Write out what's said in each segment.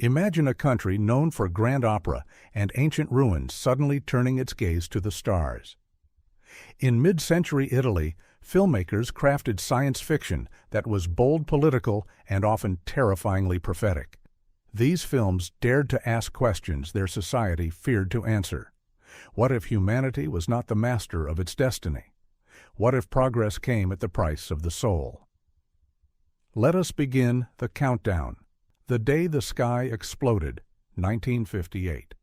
Imagine a country known for grand opera and ancient ruins suddenly turning its gaze to the stars. In mid-century Italy, filmmakers crafted science fiction that was bold, political, and often terrifyingly prophetic. These films dared to ask questions their society feared to answer. What if humanity was not the master of its destiny? What if progress came at the price of the soul? Let us begin the countdown. The Day the Sky Exploded, 1958.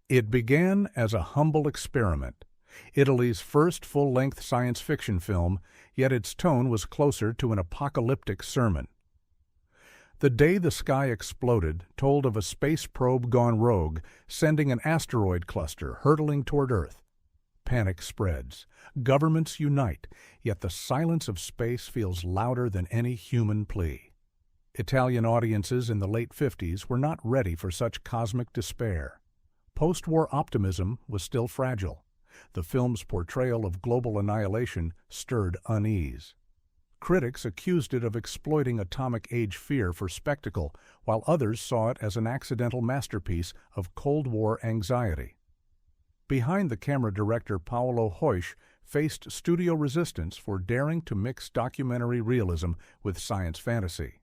It began as a humble experiment, Italy's first full-length science fiction film, yet its tone was closer to an apocalyptic sermon. The Day the Sky Exploded told of a space probe gone rogue, sending an asteroid cluster hurtling toward Earth. Panic spreads. Governments unite, yet the silence of space feels louder than any human plea. Italian audiences in the late 50s were not ready for such cosmic despair. Post-war optimism was still fragile. The film's portrayal of global annihilation stirred unease. Critics accused it of exploiting atomic age fear for spectacle, while others saw it as an accidental masterpiece of Cold War anxiety. Behind-the-camera director Paolo Hoish faced studio resistance for daring to mix documentary realism with science fantasy.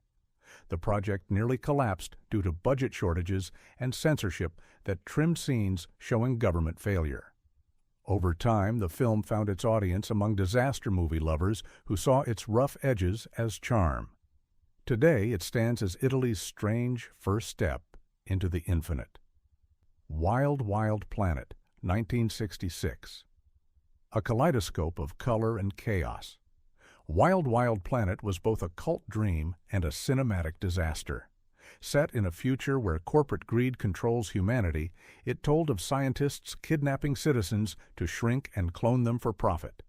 The project nearly collapsed due to budget shortages and censorship that trimmed scenes showing government failure. Over time, the film found its audience among disaster movie lovers who saw its rough edges as charm. Today, it stands as Italy's strange first step into the infinite. Wild, Wild Planet, 1966. A kaleidoscope of color and chaos. Wild, Wild Planet was both a cult dream and a cinematic disaster. Set in a future where corporate greed controls humanity, it told of scientists kidnapping citizens to shrink and clone them for profit.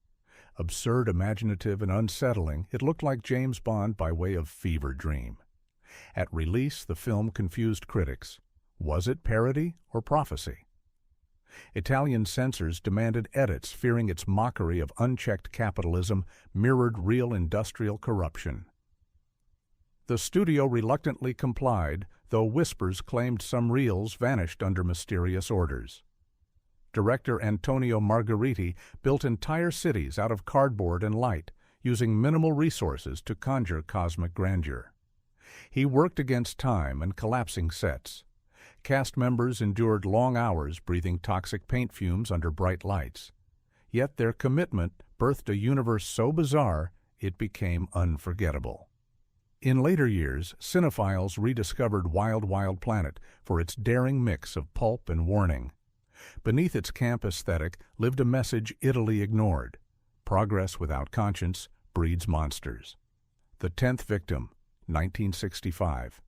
Absurd, imaginative, and unsettling, it looked like James Bond by way of fever dream. At release, the film confused critics. Was it parody or prophecy? Italian censors demanded edits, fearing its mockery of unchecked capitalism mirrored real industrial corruption. The studio reluctantly complied, though whispers claimed some reels vanished under mysterious orders. Director Antonio Margheriti built entire cities out of cardboard and light, using minimal resources to conjure cosmic grandeur. He worked against time and collapsing sets. Cast members endured long hours breathing toxic paint fumes under bright lights. Yet their commitment birthed a universe so bizarre it became unforgettable. In later years, cinephiles rediscovered Wild Wild Planet for its daring mix of pulp and warning. Beneath its camp aesthetic lived a message Italy ignored. Progress without conscience breeds monsters. The 10th Victim, 1965.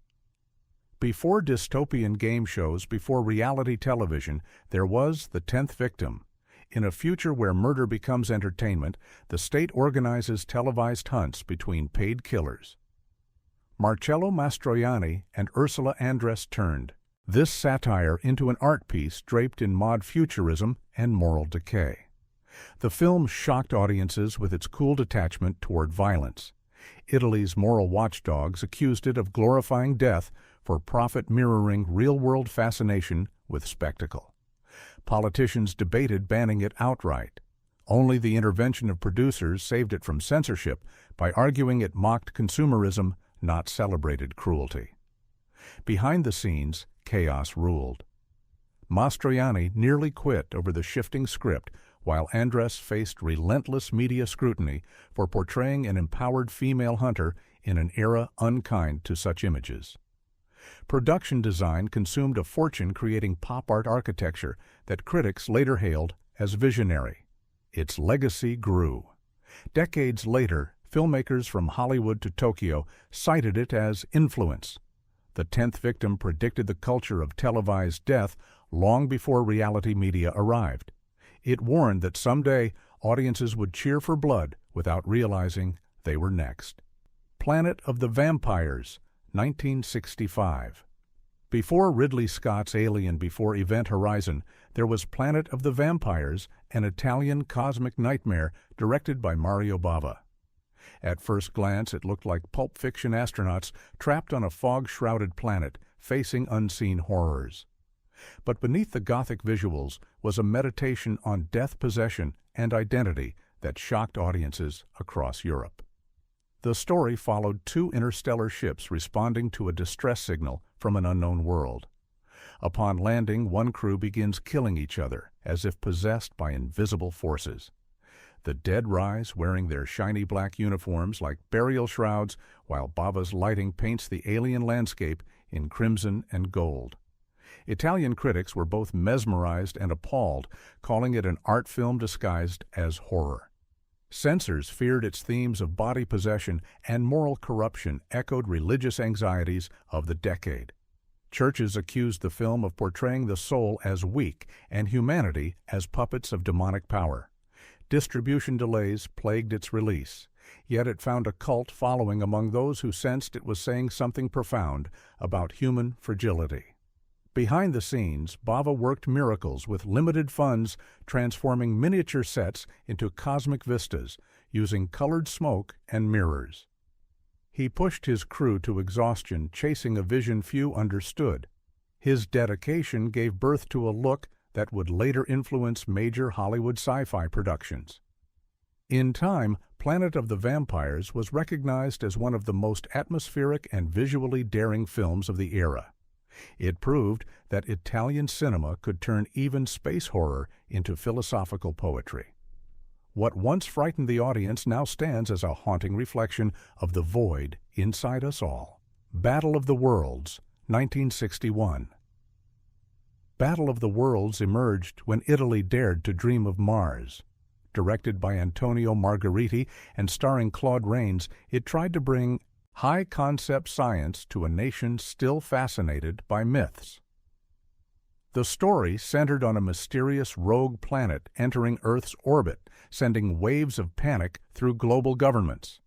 Before dystopian game shows, before reality television, there was The 10th Victim. In a future where murder becomes entertainment, the state organizes televised hunts between paid killers. Marcello Mastroianni and Ursula Andress turned this satire into an art piece draped in mod futurism and moral decay. The film shocked audiences with its cool detachment toward violence. Italy's moral watchdogs accused it of glorifying death for profit mirroring real-world fascination with spectacle. Politicians debated banning it outright. Only the intervention of producers saved it from censorship by arguing it mocked consumerism, not celebrated cruelty. Behind the scenes, chaos ruled. Mastroianni nearly quit over the shifting script, while Andress faced relentless media scrutiny for portraying an empowered female hunter in an era unkind to such images. Production design consumed a fortune creating pop art architecture that critics later hailed as visionary. Its legacy grew. Decades later, filmmakers from Hollywood to Tokyo cited it as influence. The 10th Victim predicted the culture of televised death long before reality media arrived. It warned that someday audiences would cheer for blood without realizing they were next. Planet of the Vampires, 1965. Before Ridley Scott's Alien Before Event Horizon, there was Planet of the Vampires, an Italian cosmic nightmare directed by Mario Bava. At first glance, it looked like pulp fiction astronauts trapped on a fog-shrouded planet, facing unseen horrors. But beneath the Gothic visuals was a meditation on death, possession, and identity that shocked audiences across Europe. The story followed two interstellar ships responding to a distress signal from an unknown world. Upon landing, one crew begins killing each other as if possessed by invisible forces. The dead rise, wearing their shiny black uniforms like burial shrouds, while Bava's lighting paints the alien landscape in crimson and gold. Italian critics were both mesmerized and appalled, calling it an art film disguised as horror. Censors feared its themes of body possession and moral corruption echoed religious anxieties of the decade. Churches accused the film of portraying the soul as weak and humanity as puppets of demonic power. Distribution delays plagued its release, yet it found a cult following among those who sensed it was saying something profound about human fragility. Behind the scenes, Bava worked miracles with limited funds, transforming miniature sets into cosmic vistas, using colored smoke and mirrors. He pushed his crew to exhaustion, chasing a vision few understood. His dedication gave birth to a look that would later influence major Hollywood sci-fi productions. In time, Planet of the Vampires was recognized as one of the most atmospheric and visually daring films of the era. It proved that Italian cinema could turn even space horror into philosophical poetry. What once frightened the audience now stands as a haunting reflection of the void inside us all. Battle of the Worlds, 1961. Battle of the Worlds emerged when Italy dared to dream of Mars. Directed by Antonio Margheriti and starring Claude Rains, it tried to bring high-concept science to a nation still fascinated by myths. The story centered on a mysterious rogue planet entering Earth's orbit, sending waves of panic through global governments.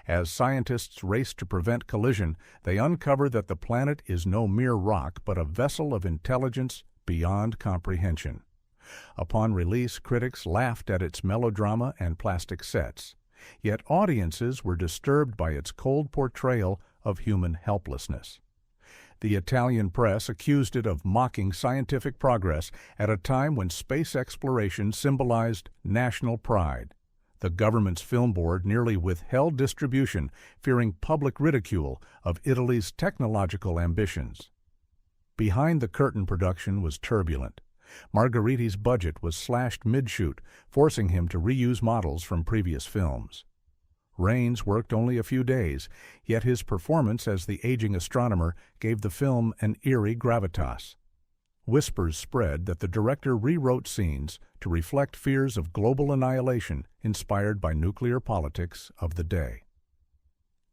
As scientists race to prevent collision, they uncover that the planet is no mere rock but a vessel of intelligence beyond comprehension. Upon release, critics laughed at its melodrama and plastic sets. Yet audiences were disturbed by its cold portrayal of human helplessness. The Italian press accused it of mocking scientific progress at a time when space exploration symbolized national pride. The government's film board nearly withheld distribution, fearing public ridicule of Italy's technological ambitions. Behind the curtain, production was turbulent. Margheriti's budget was slashed mid-shoot, forcing him to reuse models from previous films. Rains worked only a few days, yet his performance as the aging astronomer gave the film an eerie gravitas. Whispers spread that the director rewrote scenes to reflect fears of global annihilation inspired by nuclear politics of the day.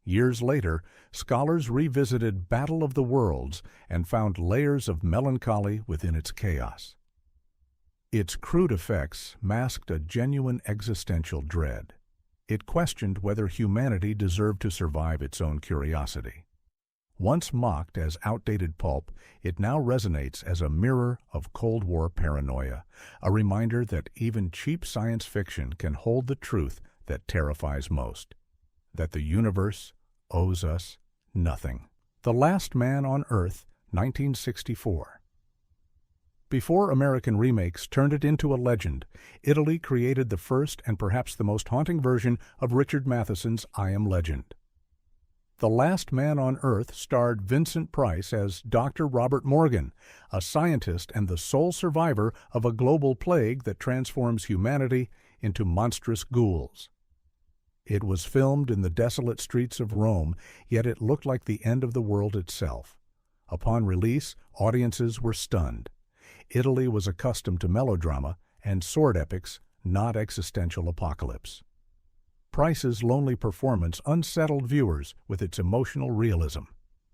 Years later, scholars revisited Battle of the Worlds and found layers of melancholy within its chaos. Its crude effects masked a genuine existential dread. It questioned whether humanity deserved to survive its own curiosity. Once mocked as outdated pulp, it now resonates as a mirror of Cold War paranoia, a reminder that even cheap science fiction can hold the truth that terrifies most, that the universe owes us nothing. The Last Man on Earth, 1964. Before American remakes turned it into a legend, Italy created the first and perhaps the most haunting version of Richard Matheson's I Am Legend. The Last Man on Earth starred Vincent Price as Dr. Robert Morgan, a scientist and the sole survivor of a global plague that transforms humanity into monstrous ghouls. It was filmed in the desolate streets of Rome, yet it looked like the end of the world itself. Upon release, audiences were stunned. Italy was accustomed to melodrama and sword epics, not existential apocalypse. Price's lonely performance unsettled viewers with its emotional realism.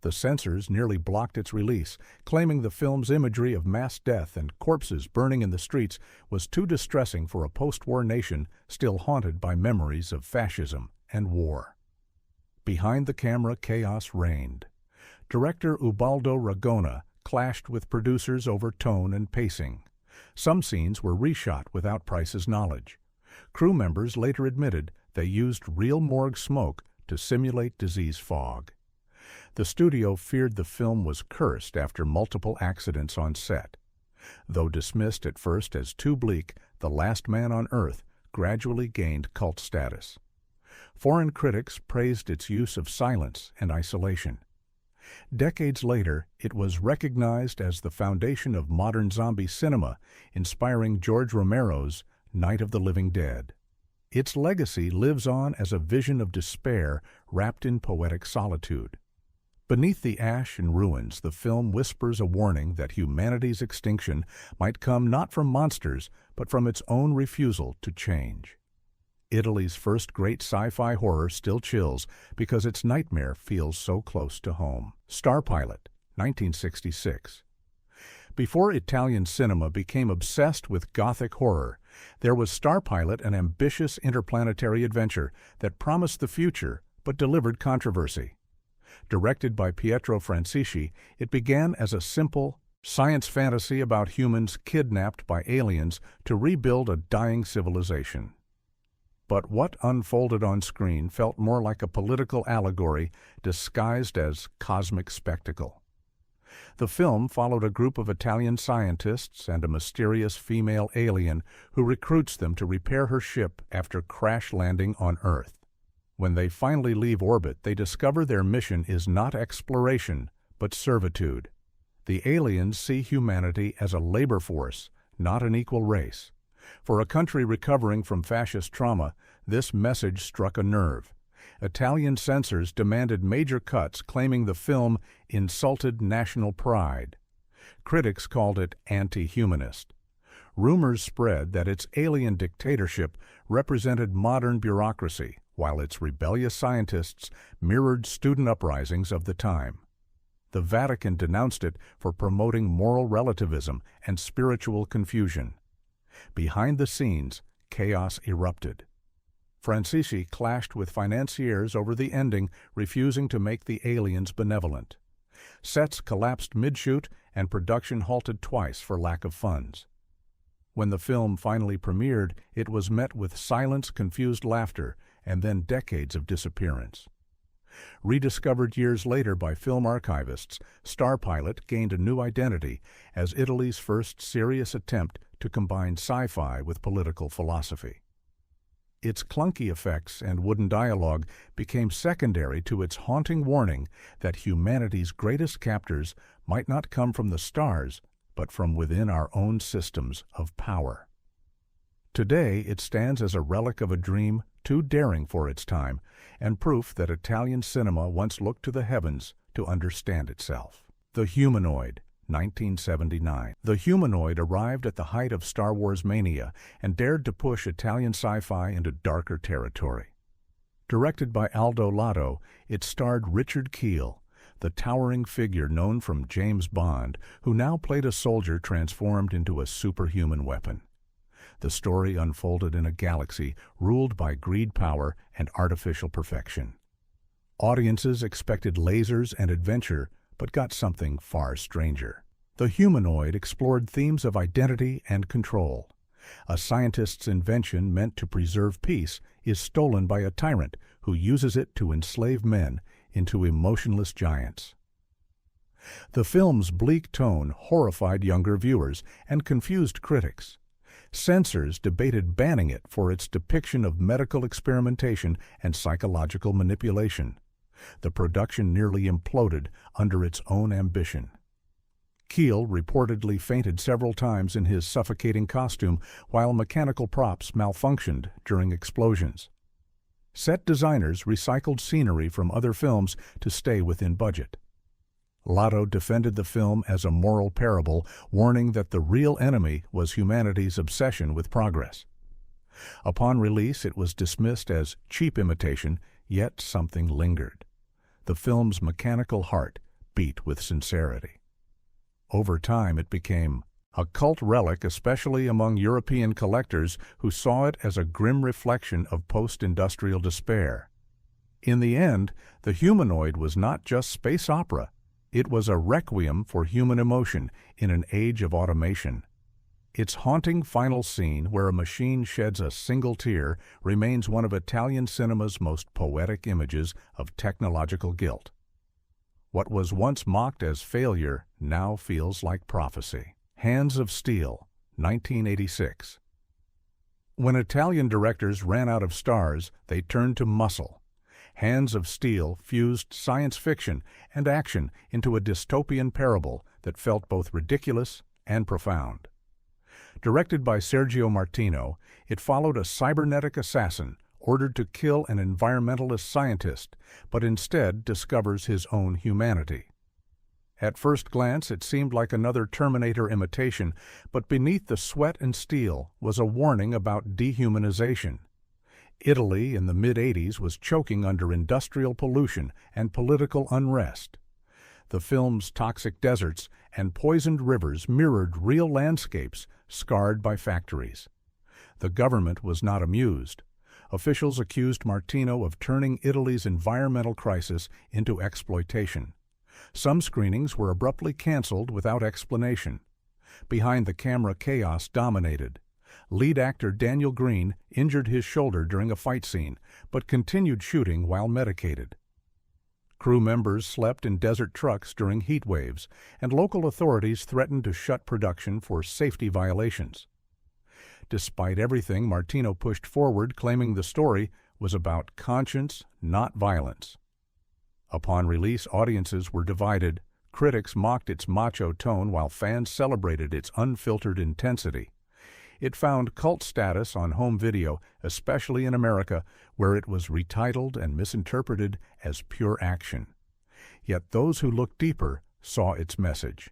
The censors nearly blocked its release, claiming the film's imagery of mass death and corpses burning in the streets was too distressing for a post-war nation still haunted by memories of fascism and war. Behind the camera, chaos reigned. Director Ubaldo Ragona clashed with producers over tone and pacing. Some scenes were reshot without Price's knowledge. Crew members later admitted they used real morgue smoke to simulate disease fog. The studio feared the film was cursed after multiple accidents on set. Though dismissed at first as too bleak, The Last Man on Earth gradually gained cult status. Foreign critics praised its use of silence and isolation. Decades later, it was recognized as the foundation of modern zombie cinema, inspiring George Romero's Night of the Living Dead. Its legacy lives on as a vision of despair wrapped in poetic solitude. Beneath the ash and ruins, the film whispers a warning that humanity's extinction might come not from monsters, but from its own refusal to change. Italy's first great sci-fi horror still chills because its nightmare feels so close to home. Starpilot, 1966. Before Italian cinema became obsessed with Gothic horror, there was Starpilot, an ambitious interplanetary adventure that promised the future but delivered controversy. Directed by Pietro Francisci, it began as a simple science fantasy about humans kidnapped by aliens to rebuild a dying civilization. But what unfolded on screen felt more like a political allegory disguised as cosmic spectacle. The film followed a group of Italian scientists and a mysterious female alien who recruits them to repair her ship after crash landing on Earth. When they finally leave orbit, they discover their mission is not exploration, but servitude. The aliens see humanity as a labor force, not an equal race. For a country recovering from fascist trauma, this message struck a nerve. Italian censors demanded major cuts, claiming the film insulted national pride. Critics called it anti-humanist. Rumors spread that its alien dictatorship represented modern bureaucracy, while its rebellious scientists mirrored student uprisings of the time. The Vatican denounced it for promoting moral relativism and spiritual confusion. Behind the scenes, chaos erupted. Francisci clashed with financiers over the ending, refusing to make the aliens benevolent. Sets collapsed mid-shoot, and production halted twice for lack of funds. When the film finally premiered, it was met with silence, confused laughter, and then decades of disappearance. Rediscovered years later by film archivists, Starpilot gained a new identity as Italy's first serious attempt to combine sci-fi with political philosophy. Its clunky effects and wooden dialogue became secondary to its haunting warning that humanity's greatest captors might not come from the stars, but from within our own systems of power. Today, it stands as a relic of a dream too daring for its time, and proof that Italian cinema once looked to the heavens to understand itself. The Humanoid, 1979. The Humanoid arrived at the height of Star Wars mania and dared to push Italian sci-fi into darker territory. Directed by Aldo Lado, it starred Richard Kiel, the towering figure known from James Bond, who now played a soldier transformed into a superhuman weapon. The story unfolded in a galaxy ruled by greed, power, and artificial perfection. Audiences expected lasers and adventure, but got something far stranger. The Humanoid explored themes of identity and control. A scientist's invention meant to preserve peace is stolen by a tyrant who uses it to enslave men into emotionless giants. The film's bleak tone horrified younger viewers and confused critics. Censors debated banning it for its depiction of medical experimentation and psychological manipulation. The production nearly imploded under its own ambition. Kiel reportedly fainted several times in his suffocating costume while mechanical props malfunctioned during explosions. Set designers recycled scenery from other films to stay within budget. Lado defended the film as a moral parable, warning that the real enemy was humanity's obsession with progress. Upon release, it was dismissed as cheap imitation, yet something lingered. The film's mechanical heart beat with sincerity. Over time, it became a cult relic, especially among European collectors who saw it as a grim reflection of post-industrial despair. In the end, The Humanoid was not just space opera. It was a requiem for human emotion in an age of automation. Its haunting final scene, where a machine sheds a single tear, remains one of Italian cinema's most poetic images of technological guilt. What was once mocked as failure now feels like prophecy. Hands of Steel, 1986. When Italian directors ran out of stars, they turned to muscle. Hands of Steel fused science fiction and action into a dystopian parable that felt both ridiculous and profound. Directed by Sergio Martino, it followed a cybernetic assassin ordered to kill an environmentalist scientist, but instead discovers his own humanity. At first glance, it seemed like another Terminator imitation, but beneath the sweat and steel was a warning about dehumanization. Italy in the mid-'80s was choking under industrial pollution and political unrest. The film's toxic deserts and poisoned rivers mirrored real landscapes scarred by factories. The government was not amused. Officials accused Martino of turning Italy's environmental crisis into exploitation. Some screenings were abruptly canceled without explanation. Behind-the-camera chaos dominated. Lead actor Daniel Green injured his shoulder during a fight scene, but continued shooting while medicated. Crew members slept in desert trucks during heat waves, and local authorities threatened to shut production for safety violations. Despite everything, Martino pushed forward, claiming the story was about conscience, not violence. Upon release, audiences were divided. Critics mocked its macho tone while fans celebrated its unfiltered intensity. It found cult status on home video, especially in America, where it was retitled and misinterpreted as pure action. Yet those who looked deeper saw its message,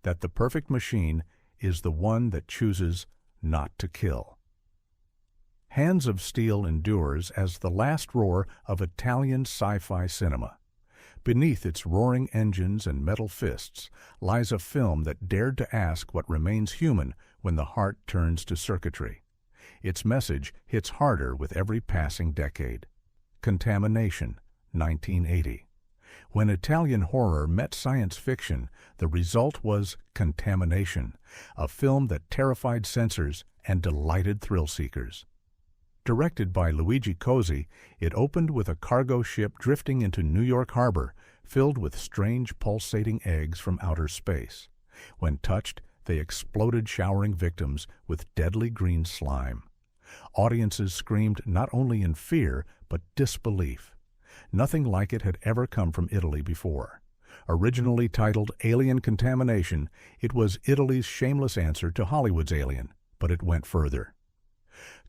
that the perfect machine is the one that chooses not to kill. Hands of Steel endures as the last roar of Italian sci-fi cinema. Beneath its roaring engines and metal fists lies a film that dared to ask what remains human when the heart turns to circuitry. Its message hits harder with every passing decade. Contamination, 1980. When Italian horror met science fiction, the result was Contamination, a film that terrified censors and delighted thrill-seekers. Directed by Luigi Cozzi, it opened with a cargo ship drifting into New York Harbor, filled with strange pulsating eggs from outer space. When touched, they exploded, showering victims with deadly green slime. Audiences screamed not only in fear, but disbelief. Nothing like it had ever come from Italy before. Originally titled Alien Contamination, it was Italy's shameless answer to Hollywood's Alien, but it went further.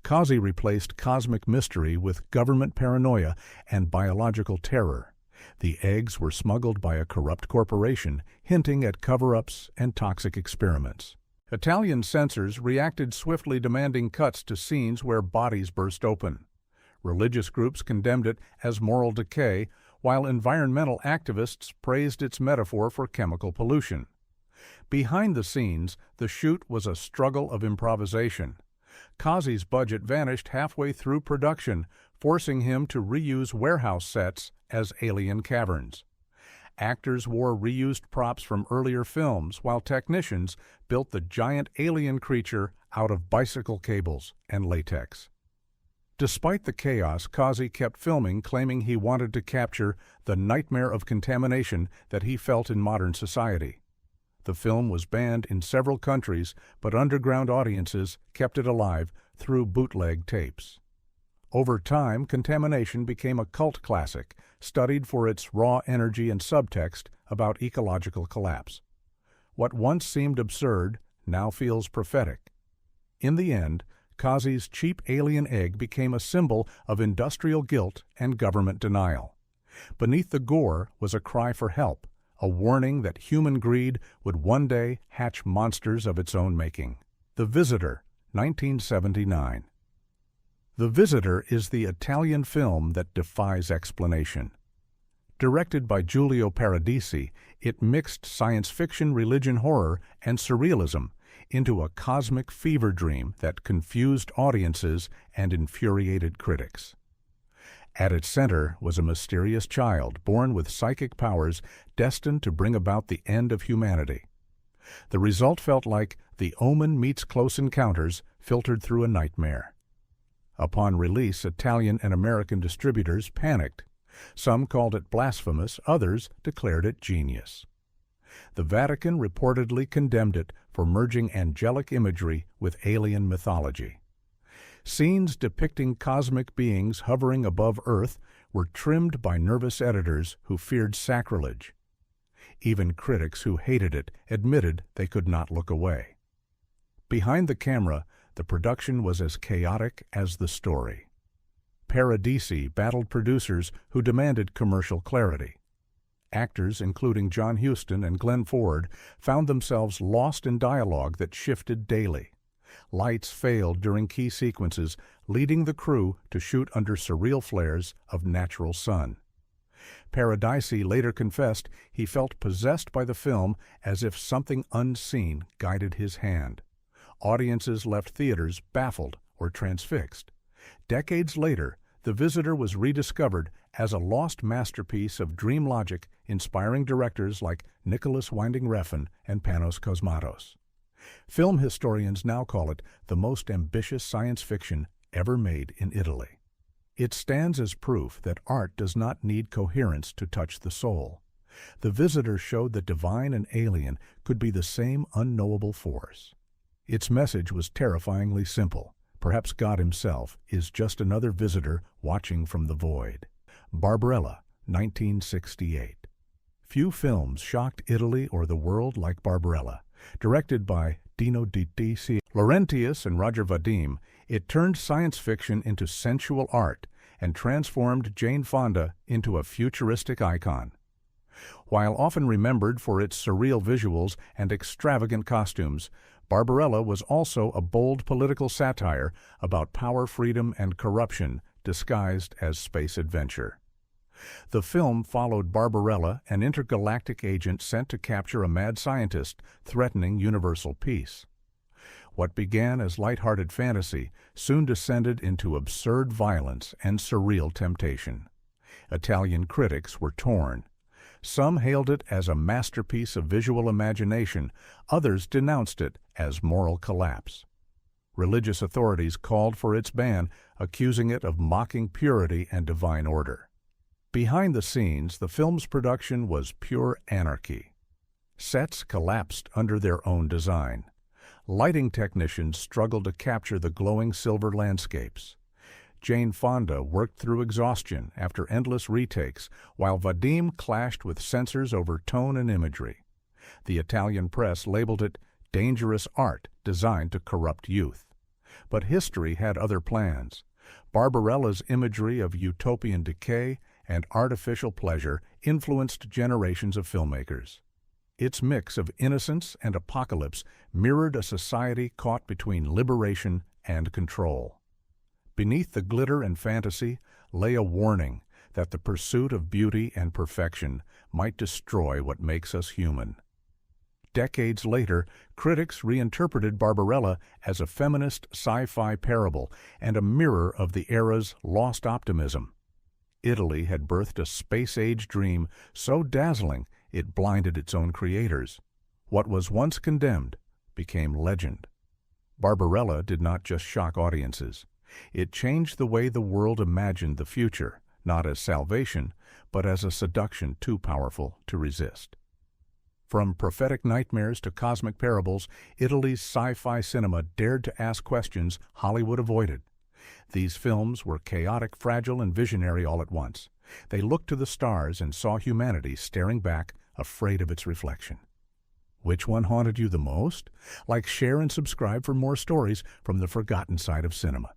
Cozzi replaced cosmic mystery with government paranoia and biological terror. The eggs were smuggled by a corrupt corporation, hinting at cover-ups and toxic experiments. Italian censors reacted swiftly, demanding cuts to scenes where bodies burst open. Religious groups condemned it as moral decay, while environmental activists praised its metaphor for chemical pollution. Behind the scenes, the shoot was a struggle of improvisation. Cozzi's budget vanished halfway through production, forcing him to reuse warehouse sets as alien caverns. Actors wore reused props from earlier films, while technicians built the giant alien creature out of bicycle cables and latex. Despite the chaos, Cozzi kept filming, claiming he wanted to capture the nightmare of contamination that he felt in modern society. The film was banned in several countries, but underground audiences kept it alive through bootleg tapes. Over time, Contamination became a cult classic, studied for its raw energy and subtext about ecological collapse. What once seemed absurd now feels prophetic. In the end, Cozzi's cheap alien egg became a symbol of industrial guilt and government denial. Beneath the gore was a cry for help, a warning that human greed would one day hatch monsters of its own making. The Visitor, 1979. The Visitor is the Italian film that defies explanation. Directed by Giulio Paradisi, it mixed science fiction, religion, horror, and surrealism into a cosmic fever dream that confused audiences and infuriated critics. At its center was a mysterious child born with psychic powers destined to bring about the end of humanity. The result felt like The Omen meets Close Encounters filtered through a nightmare. Upon release, Italian and American distributors panicked. Some called it blasphemous, others declared it genius. The Vatican reportedly condemned it for merging angelic imagery with alien mythology. Scenes depicting cosmic beings hovering above Earth were trimmed by nervous editors who feared sacrilege. Even critics who hated it admitted they could not look away. Behind the camera, the production was as chaotic as the story. Paradisi battled producers who demanded commercial clarity. Actors, including John Huston and Glenn Ford, found themselves lost in dialogue that shifted daily. Lights failed during key sequences, leading the crew to shoot under surreal flares of natural sun. Paradisi later confessed he felt possessed by the film as if something unseen guided his hand. Audiences left theaters baffled or transfixed. Decades later, The Visitor was rediscovered as a lost masterpiece of dream logic inspiring directors like Nicholas Winding Refn and Panos Cosmatos. Film historians now call it the most ambitious science fiction ever made in Italy. It stands as proof that art does not need coherence to touch the soul. The Visitor showed that divine and alien could be the same unknowable force. Its message was terrifyingly simple. Perhaps God himself is just another visitor watching from the void. Barbarella, 1968. Few films shocked Italy or the world like Barbarella. Directed by Dino Di Laurentiis and Roger Vadim, it turned science fiction into sensual art and transformed Jane Fonda into a futuristic icon. While often remembered for its surreal visuals and extravagant costumes, Barbarella was also a bold political satire about power, freedom, and corruption disguised as space adventure. The film followed Barbarella, an intergalactic agent sent to capture a mad scientist threatening universal peace. What began as light-hearted fantasy soon descended into absurd violence and surreal temptation. Italian critics were torn. Some hailed it as a masterpiece of visual imagination, others denounced it as moral collapse. Religious authorities called for its ban, accusing it of mocking purity and divine order. Behind the scenes, the film's production was pure anarchy. Sets collapsed under their own design. Lighting technicians struggled to capture the glowing silver landscapes. Jane Fonda worked through exhaustion after endless retakes, while Vadim clashed with censors over tone and imagery. The Italian press labeled it dangerous art designed to corrupt youth. But history had other plans. Barbarella's imagery of utopian decay and artificial pleasure influenced generations of filmmakers. Its mix of innocence and apocalypse mirrored a society caught between liberation and control. Beneath the glitter and fantasy lay a warning that the pursuit of beauty and perfection might destroy what makes us human. Decades later, critics reinterpreted Barbarella as a feminist sci-fi parable and a mirror of the era's lost optimism. Italy had birthed a space-age dream so dazzling it blinded its own creators. What was once condemned became legend. Barbarella did not just shock audiences. It changed the way the world imagined the future, not as salvation, but as a seduction too powerful to resist. From prophetic nightmares to cosmic parables, Italy's sci-fi cinema dared to ask questions Hollywood avoided. These films were chaotic, fragile, and visionary all at once. They looked to the stars and saw humanity staring back, afraid of its reflection. Which one haunted you the most? Like, share, and subscribe for more stories from the forgotten side of cinema.